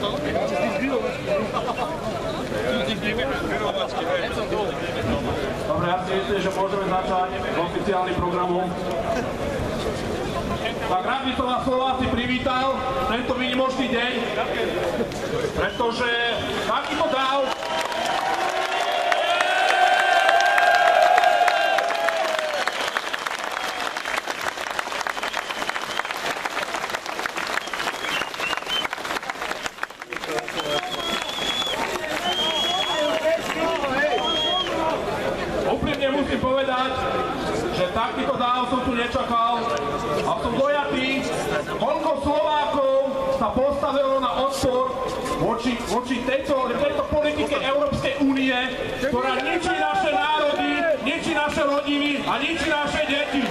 Dobre, ja si myslím, že môžeme začať s oficiálnym programom. Tak rád by som vás Slováci privítal tento výnimočný deň, pretože takýto dáv musím povedať, že takýto dáv som tu nečakal a som dojatý, koľko Slovákov sa postavilo na odpor voči tejto politike Európskej únie, ktorá ničí naše národy, ničí naše rodiny a ničí naše deti.